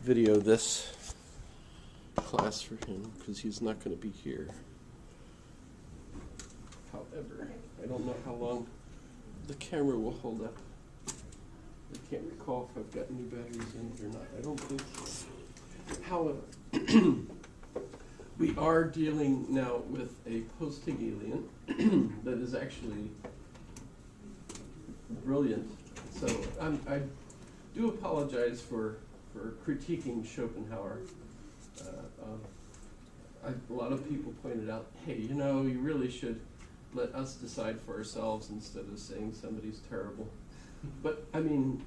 video this class for him because he's not going to be here. However, I don't know how long the camera will hold up. I can't recall if I've got new batteries in it or not. I don't think so. However, we are dealing now with a post-Hegelian that is actually brilliant. So I do apologize for critiquing Schopenhauer. A lot of people pointed out, hey, you really should let us decide for ourselves instead of saying somebody's terrible. But, I mean,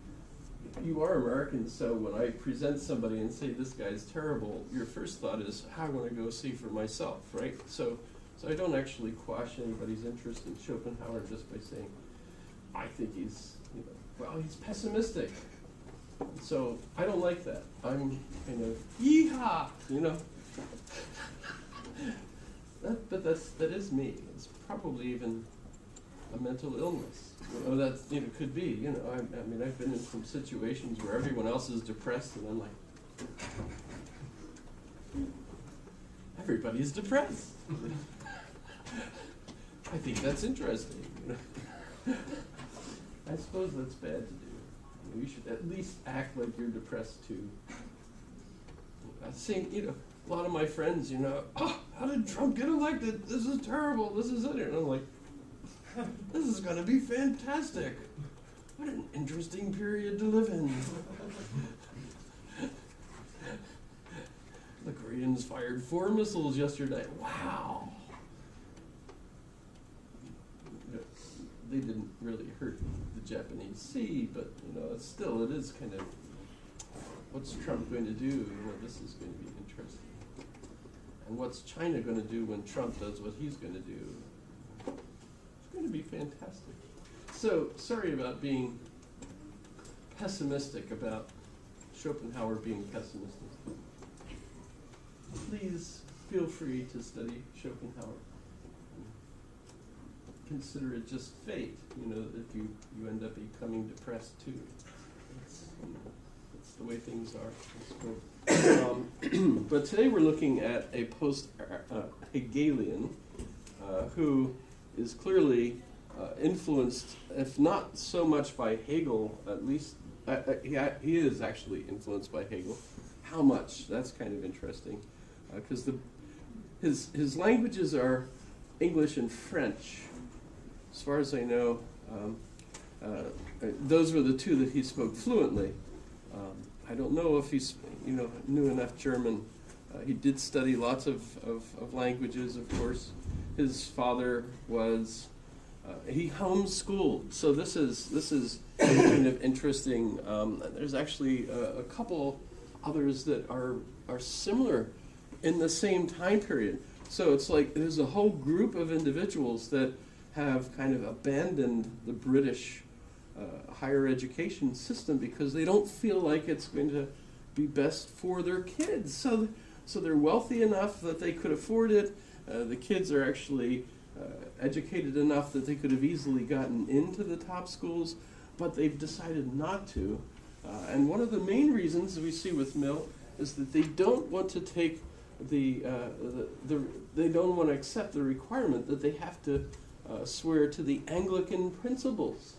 you are American, so when I present somebody and say this guy's terrible, your first thought is, I want to go see for myself, right? So I don't actually quash anybody's interest in Schopenhauer just by saying, I think he's, he's pessimistic. So I don't like that. I'm kind of, yeehaw, But that is me. It's probably even a mental illness. That could be. I mean, I've been in some situations where everyone else is depressed, and I'm like, everybody's depressed. I think that's interesting. I suppose that's bad to do. You should at least act like you're depressed too. I've seen, a lot of my friends, how did Trump get elected? This is terrible. This is it. And I'm like, this is going to be fantastic. What an interesting period to live in. The Koreans fired 4 missiles yesterday. Wow. They didn't really hurt the Japanese Sea, but still, it is kind of, what's Trump going to do? This is going to be interesting. And what's China going to do when Trump does what he's going to do? It's going to be fantastic. So, sorry about being pessimistic about Schopenhauer being pessimistic. Please feel free to study Schopenhauer. Consider it just fate, if you end up becoming depressed too. That's the way things are. But today we're looking at a post-Hegelian who is clearly influenced, if not so much by Hegel, at least he is actually influenced by Hegel. How much? That's kind of interesting, because his languages are English and French. As far as I know, those were the two that he spoke fluently. I don't know if he's knew enough German. He did study lots of languages, of course. His father was he homeschooled, so this is kind of interesting. There's actually a couple others that are similar in the same time period. So it's like there's a whole group of individuals that have kind of abandoned the British higher education system because they don't feel like it's going to be best for their kids. So they're wealthy enough that they could afford it. The kids are actually educated enough that they could have easily gotten into the top schools, but they've decided not to. And one of the main reasons we see with Mill is that they don't want to take they don't want to accept the requirement that they have to swear to the Anglican principles.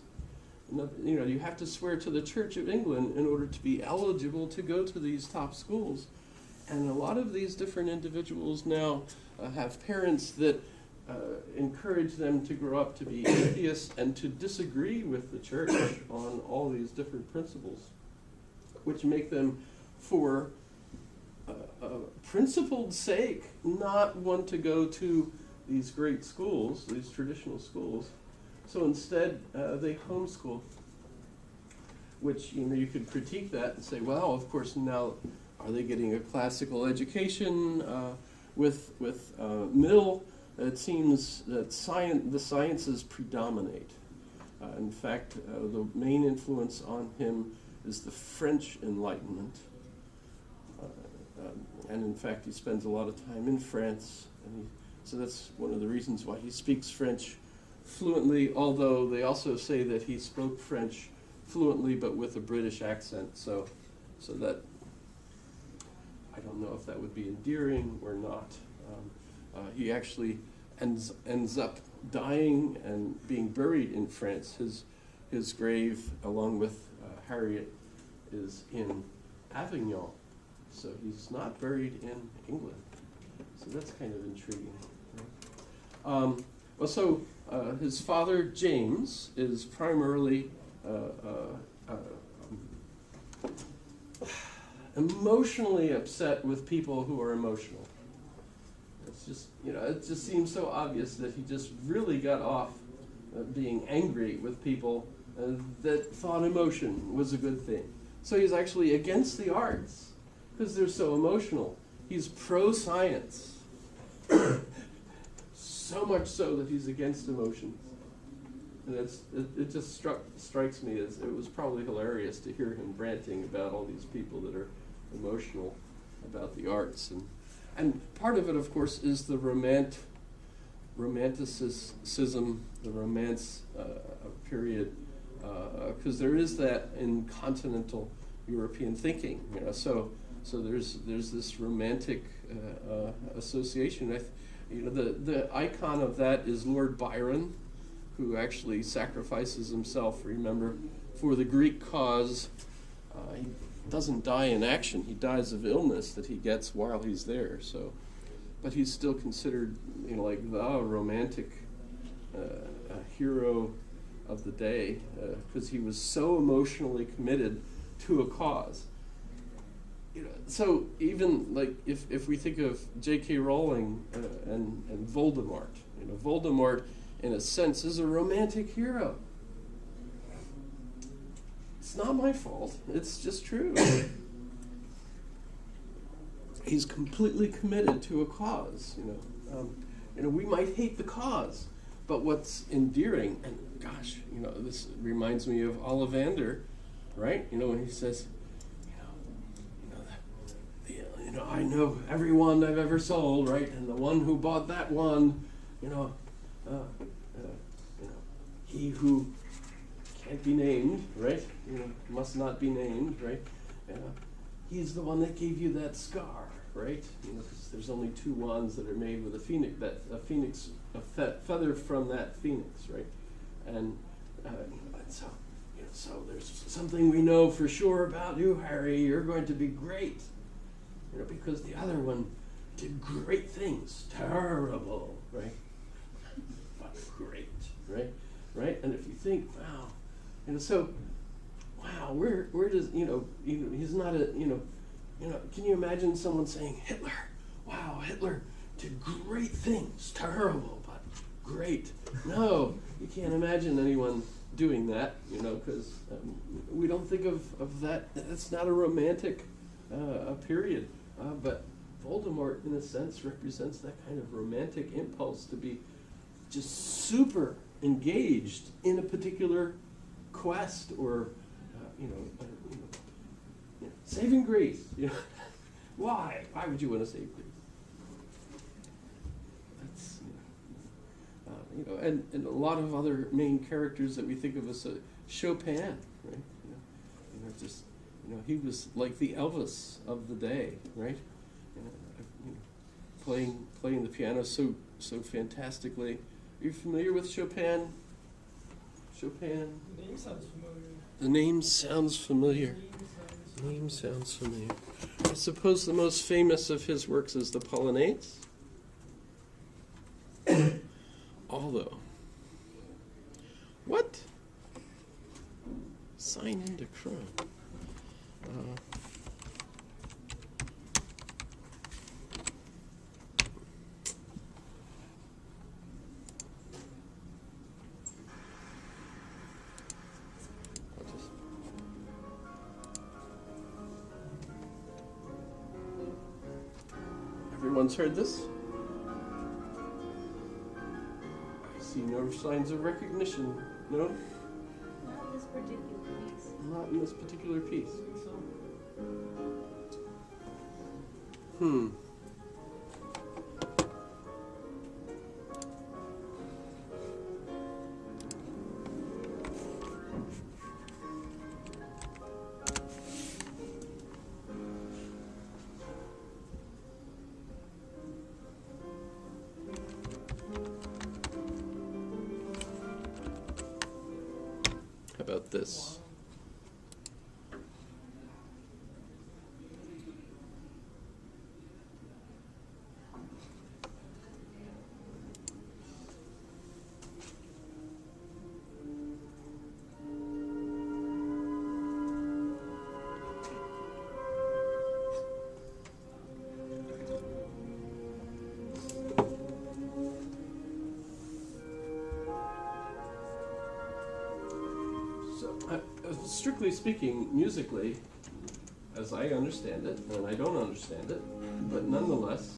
You have to swear to the Church of England in order to be eligible to go to these top schools. And a lot of these different individuals now have parents that encourage them to grow up to be atheists and to disagree with the church on all these different principles, which make them, for principled sake, not want to go to these great schools, these traditional schools. So instead, they homeschool, which you could critique that and say, well, of course, now are they getting a classical education? With Mill, it seems that the sciences predominate. In fact, the main influence on him is the French Enlightenment. And in fact, he spends a lot of time in France, and so that's one of the reasons why he speaks French fluently, although they also say that he spoke French fluently but with a British accent, so that don't know if that would be endearing or not. He actually ends up dying and being buried in France. His grave, along with Harriet, is in Avignon. So he's not buried in England. So that's kind of intriguing. His father, James, is primarily emotionally upset with people who are emotional. It's just, it just seems so obvious that he just really got off being angry with people that thought emotion was a good thing. So he's actually against the arts because they're so emotional. He's pro-science. So much so that he's against emotions. And it just strikes me as it was probably hilarious to hear him ranting about all these people that are emotional about the arts. And part of it, of course, is the romanticism, the romance period, because there is that in continental European thinking. So there's this romantic association. The icon of that is Lord Byron, who actually sacrifices himself, remember, for the Greek cause. He doesn't die in action. He dies of illness that he gets while he's there. But he's still considered, like the romantic hero of the day, because he was so emotionally committed to a cause. So even like if we think of J.K. Rowling and Voldemort, Voldemort in a sense is a romantic hero. It's not my fault. It's just true. He's completely committed to a cause. We might hate the cause, but what's endearing, and gosh, this reminds me of Ollivander, right? When he says, I know every one I've ever sold, right? And the one who bought that one, he who can't be named, right? Must not be named, right? He's the one that gave you that scar, right? Because there's only two wands that are made with a feather from that phoenix, right? And so there's something we know for sure about you, Harry. You're going to be great. Because the other one did great things. Terrible, right? But great, right? Right? And if you think, wow, where does, he's not can you imagine someone saying, Hitler, wow, Hitler did great things. Terrible, but great. No, you can't imagine anyone doing that, because we don't think of that. That's not a romantic period. But Voldemort, in a sense, represents that kind of romantic impulse to be just super engaged in a particular quest or, saving Greece. Why? Why would you want to save Greece? That's, and a lot of other main characters that we think of as Chopin, right? He was like the Elvis of the day, right? Playing the piano so fantastically. Are you familiar with Chopin? Chopin? The name sounds familiar. The name sounds familiar. Name sounds familiar. I suppose the most famous of his works is the Polonaise. Although, what? Sign into Chrome. Everyone's heard this? I see no signs of recognition. No? Not this particular piece. Not in this particular piece. this. So, strictly speaking, musically, as I understand it, and I don't understand it, but nonetheless,